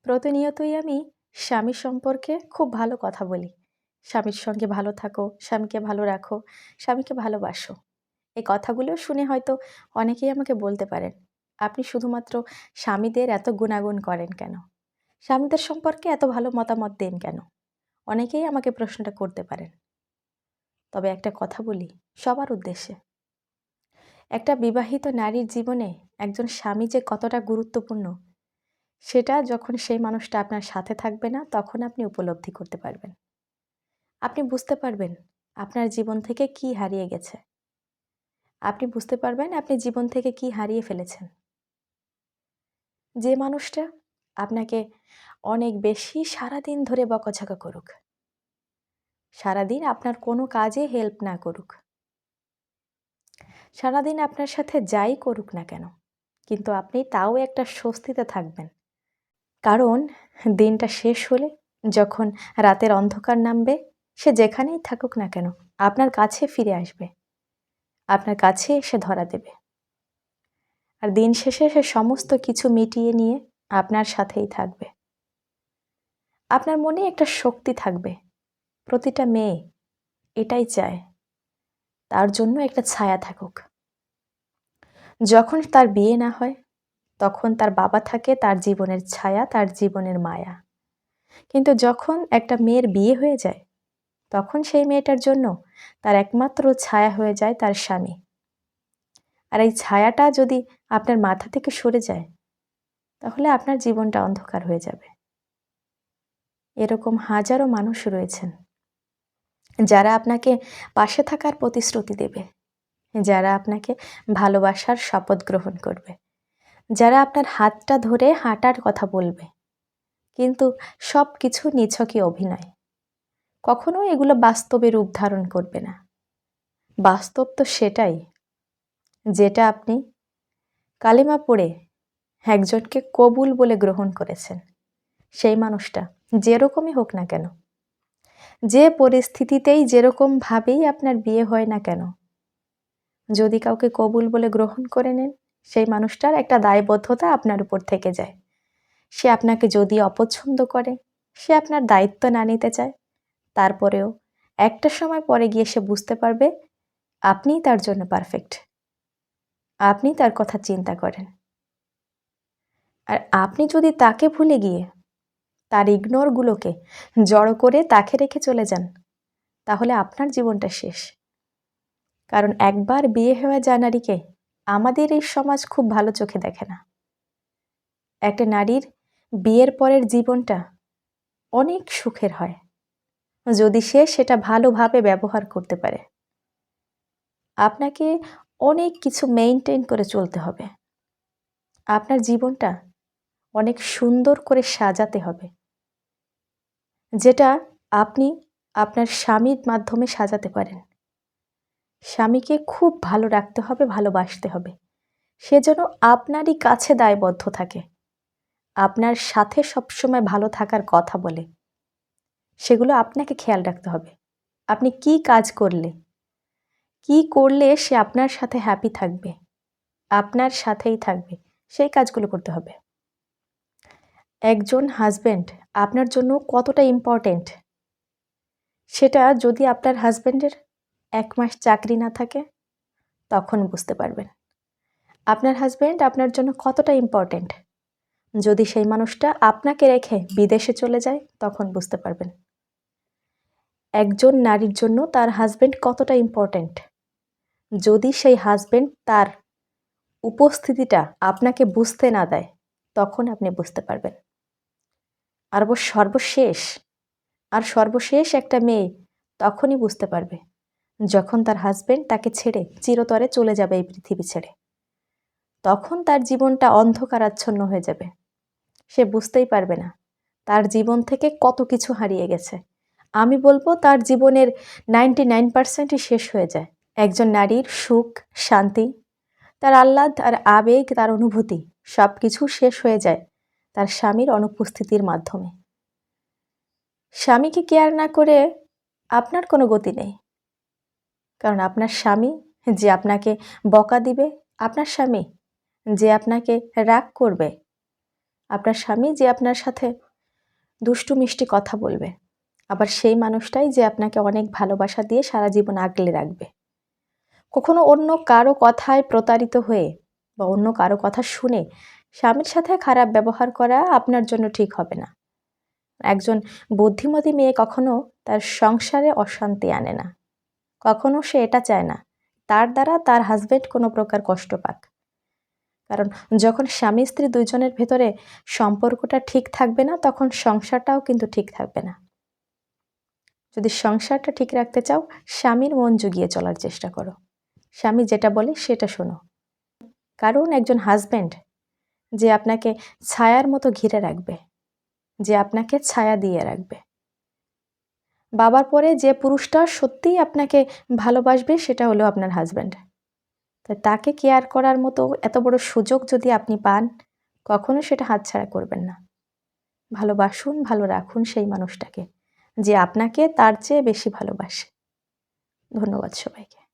প্রতিনিয়তই আমি স্বামীর সম্পর্কে খুব ভালো কথা বলি। স্বামীর সঙ্গে ভালো থাকো, স্বামীকে ভালো রাখো, স্বামীকে ভালোবাসো। এই কথাগুলো শুনে হয়তো অনেকেই আমাকে বলতে পারেন, "আপনি শুধুমাত্র স্বামীদের এত গুণাগুণ করেন কেন? স্বামীদের সম্পর্কে এত ভালো মতামত দেন কেন?" অনেকেই আমাকে প্রশ্নটা করতে পারেন। তবে একটা কথা বলি সবার উদ্দেশ্যে। একটা বিবাহিত নারীর জীবনে একজন স্বামী যে কতটা গুরুত্বপূর্ণ সেটা যখন সেই মানুষটা আপনার সাথে থাকবে না, তখন আপনি উপলব্ধি করতে পারবেন। আপনি বুঝতে পারবেন আপনার জীবন থেকে কি হারিয়ে গেছে। আপনি বুঝতে পারবেন আপনি জীবন থেকে কি হারিয়ে ফেলেছেন। যে মানুষটা আপনাকে অনেক বেশি সারাদিন ধরে বকাঝকা করুক, সারাদিন আপনার কোনো কাজে হেল্প না করুক, সারাদিন আপনার সাথে যাই করুক না কেন, কিন্তু আপনি তাও একটা স্বস্তিতে থাকবেন। কারণ দিনটা শেষ হলে যখন রাতের অন্ধকার নামবে, সে যেখানেই থাকুক না কেন আপনার কাছে ফিরে আসবে, আপনার কাছে এসে ধরা দেবে। আর দিন শেষে সে সমস্ত কিছু মিটিয়ে নিয়ে আপনার সাথেই থাকবে। আপনার মনে একটা শক্তি থাকবে। প্রতিটা মেয়ে এটাই চায়, তার জন্য একটা ছায়া থাকুক। যখন তার বিয়ে না হয় তখন তার বাবা থাকে, তার জীবনের ছায়া, তার জীবনের মায়া। কিন্তু যখন একটা মেয়ের বিয়ে হয়ে যায় তখন সেই মেয়েটার জন্য তার একমাত্র ছায়া হয়ে যায় তার স্বামী। আর এই ছায়াটা যদি আপনার মাথা থেকে সরে যায় তাহলে আপনার জীবনটা অন্ধকার হয়ে যাবে। এরকম হাজারো মানুষ রয়েছেন যারা আপনাকে পাশে থাকার প্রতিশ্রুতি দেবে, যারা আপনাকে ভালোবাসার শপথ গ্রহণ করবে, যারা আপনার হাতটা ধরে হাঁটার কথা বলবে, কিন্তু সব কিছু নিছকই অভিনয়। কখনো এগুলো বাস্তবে রূপ ধারণ করবে না। বাস্তব তো সেটাই যেটা আপনি কালেমা পড়ে একজনকে কবুল বলে গ্রহণ করেছেন। সেই মানুষটা যেরকমই হোক না কেন, যে পরিস্থিতিতেই যেরকমভাবেই আপনার বিয়ে হয় না কেন, যদি কাউকে কবুল বলে গ্রহণ করে নেন, সেই মানুষটার একটা দায়বদ্ধতা আপনার উপর থেকে যায়। সে আপনাকে যদি অপছন্দ করে, সে আপনার দায়িত্ব না নিতে চায়, তারপরেও একটা সময় পরে গিয়ে সে বুঝতে পারবে আপনিই তার জন্য পারফেক্ট। আপনি তার কথা চিন্তা করেন। আর আপনি যদি তাকে ভুলে গিয়ে তার ইগনোরগুলোকে জড়ো করে তাকে রেখে চলে যান, তাহলে আপনার জীবনটা শেষ। কারণ একবার বিয়ে হওয়া যায় নারীকে আমাদের এই সমাজ খুব ভালো চোখে দেখে না। একটা নারীর বিয়ের পরের জীবনটা অনেক সুখের হয় যদি সে সেটা ভালোভাবে ব্যবহার করতে পারে। আপনাকে অনেক কিছু মেইনটেইন করে চলতে হবে। আপনার জীবনটা অনেক সুন্দর করে সাজাতে হবে, যেটা আপনি আপনার স্বামীর মাধ্যমে সাজাতে পারেন। স্বামীকে খুব ভালো রাখতে হবে, ভালোবাসতে হবে। সে যেন আপনারই কাছে দায়বদ্ধ থাকে, আপনার সাথে সবসময় ভালো থাকার কথা বলে। সেগুলো আপনাকে খেয়াল রাখতে হবে। আপনি কি কাজ করলে, কি করলে সে আপনার সাথে হ্যাপি থাকবে, আপনার সাথেই থাকবে, সেই কাজগুলো করতে হবে। একজন হাজব্যান্ড আপনার জন্য কতটা ইম্পর্ট্যান্ট সেটা যদি আপনার হাজব্যান্ডের 1 মাস চাকরি না থাকে তখন বুঝতে পারবেন। আপনার হাজব্যান্ড আপনার জন্য কতটা ইম্পর্ট্যান্ট যদি সেই মানুষটা আপনাকে রেখে বিদেশে চলে যায় তখন বুঝতে পারবেন। একজন নারীর জন্য তার হাজব্যান্ড কতটা ইম্পর্ট্যান্ট যদি সেই হাজব্যান্ড তার উপস্থিতিটা আপনাকে বুঝতে না দেয় তখন আপনি বুঝতে পারবেন। সর্বশেষ একটা মেয়ে তখনই বুঝতে পারবে যখন তার হাজব্যান্ড তাকে ছেড়ে চিরতরে চলে যাবে এই পৃথিবী ছেড়ে। তখন তার জীবনটা অন্ধকারাচ্ছন্ন হয়ে যাবে। সে বুঝতেই পারবে না তার জীবন থেকে কত কিছু হারিয়ে গেছে। আমি বলবো তার জীবনের 99%ই শেষ হয়ে যায়। একজন নারীর সুখ, শান্তি, তার আহ্লাদ আর আবেগ, তার অনুভূতি সব কিছু শেষ হয়ে যায় তার স্বামীর অনুপস্থিতির মাধ্যমে। স্বামীকে কেয়ার না করে আপনার কোনো গতি নেই। কারণ আপনার স্বামী যে আপনাকে বকা দিবে, আপনার স্বামী যে আপনাকে রাগ করবে, আপনার স্বামী যে আপনার সাথে দুষ্টু মিষ্টি কথা বলবে, আবার সেই মানুষটাই যে আপনাকে অনেক ভালোবাসা দিয়ে সারা জীবন আগলে রাখবে। কখনো অন্য কারো কথায় প্রতারিত হয়ে বা অন্য কারো কথা শুনে স্বামীর সাথে খারাপ ব্যবহার করা আপনার জন্য ঠিক হবে না। একজন বুদ্ধিমতী মেয়ে কখনো তার সংসারে অশান্তি আনে না। কখনো সে এটা চায় না তার দ্বারা তার হাজবেন্ড কোনো প্রকার কষ্ট পাক। কারণ যখন স্বামী স্ত্রী দুইজনের ভেতরে সম্পর্কটা ঠিক থাকবে না, তখন সংসারটাও কিন্তু ঠিক থাকবে না। যদি সংসারটা ঠিক রাখতে চাও, স্বামীর মন জুগিয়ে চলার চেষ্টা করো। স্বামী যেটা বলে সেটা শোনো। কারণ একজন হাজবেন্ড যে আপনাকে ছায়ার মতো ঘিরে রাখবে, যে আপনাকে ছায়া দিয়ে রাখবে, বাবার পরে যে পুরুষটা সত্যিই আপনাকে ভালোবাসবে সেটা হলো আপনার হাজবেন্ড। তাই তাকে কেয়ার করার মতো এত বড় সুযোগ যদি আপনি পান, কখনো সেটা হাতছাড়া করবেন না। ভালোবাসুন, ভালো রাখুন সেই মানুষটাকে যে আপনাকে তার চেয়ে বেশি ভালোবাসে। ধন্যবাদ সবাইকে।